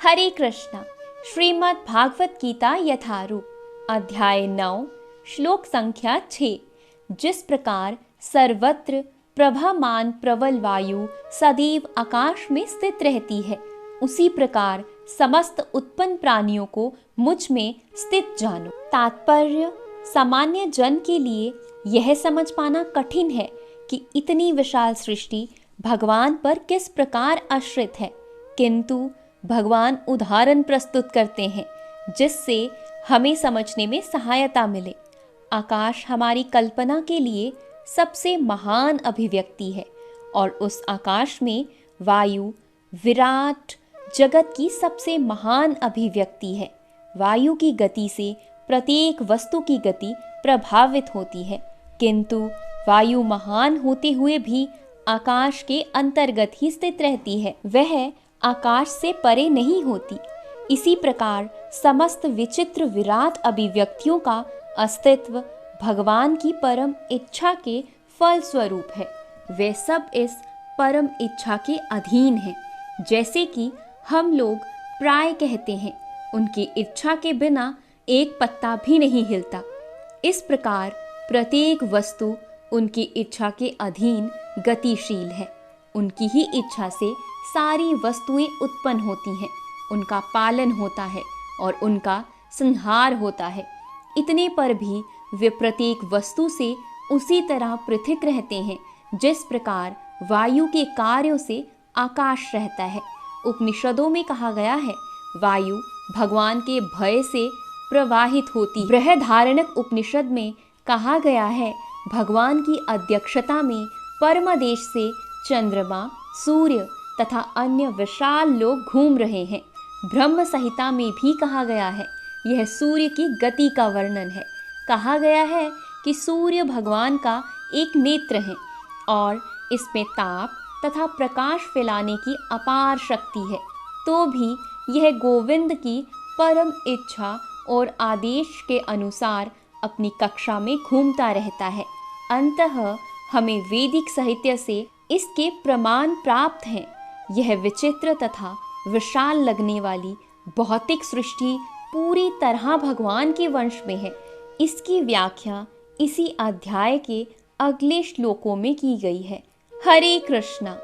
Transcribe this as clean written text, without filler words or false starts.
हरे कृष्णा। श्रीमद् भागवत गीता यथारूप अध्याय 9 श्लोक संख्या 6। जिस प्रकार सर्वत्र प्रभामान प्रबल वायु सदैव आकाश में स्थित रहती है, उसी प्रकार समस्त उत्पन्न प्राणियों को मुझ में स्थित जानो। तात्पर्य: सामान्य जन के लिए यह समझ पाना कठिन है कि इतनी विशाल सृष्टि भगवान पर किस प्रकार आश्रित है, किंतु भगवान उदाहरण प्रस्तुत करते हैं जिससे हमें समझने में सहायता मिले। आकाश हमारी कल्पना के लिए सबसे महान अभिव्यक्ति है और उस आकाश में वायु विराट जगत की सबसे महान अभिव्यक्ति है। वायु की गति से प्रत्येक वस्तु की गति प्रभावित होती है, किंतु वायु महान होते हुए भी आकाश के अंतर्गत ही स्थित रहती है, वह आकाश से परे नहीं होती। इसी प्रकार समस्त विचित्र विराट अभिव्यक्तियों का अस्तित्व भगवान की परम इच्छा के फल स्वरूप है। वे सब इस परम इच्छा के अधीन हैं। जैसे कि हम लोग प्राय कहते हैं, उनकी इच्छा के बिना एक पत्ता भी नहीं हिलता। इस प्रकार प्रत्येक वस्तु उनकी इच्छा के अधीन गतिशील है। उनकी ही इच्छा से सारी वस्तुएं उत्पन्न होती हैं, उनका पालन होता है और उनका संहार होता है। इतने पर भी वे प्रत्येक वस्तु से उसी तरह पृथक रहते हैं जिस प्रकार वायु के कार्यों से आकाश रहता है। उपनिषदों में कहा गया है, वायु भगवान के भय से प्रवाहित होती। बृहदारण्यक उपनिषद में कहा गया है, भगवान की अध्यक्षता में परमदेश से चंद्रमा, सूर्य तथा अन्य विशाल लोग घूम रहे हैं। ब्रह्म संहिता में भी कहा गया है, यह सूर्य की गति का वर्णन है। कहा गया है कि सूर्य भगवान का एक नेत्र है और इसमें ताप तथा प्रकाश फैलाने की अपार शक्ति है। तो भी यह गोविंद की परम इच्छा और आदेश के अनुसार अपनी कक्षा में घूमता रहता है। अंततः हमें वैदिक साहित्य से इसके प्रमाण प्राप्त हैं। यह विचित्र तथा विशाल लगने वाली भौतिक सृष्टि पूरी तरह भगवान के वंश में है। इसकी व्याख्या इसी अध्याय के अगले श्लोकों में की गई है। हरे कृष्णा।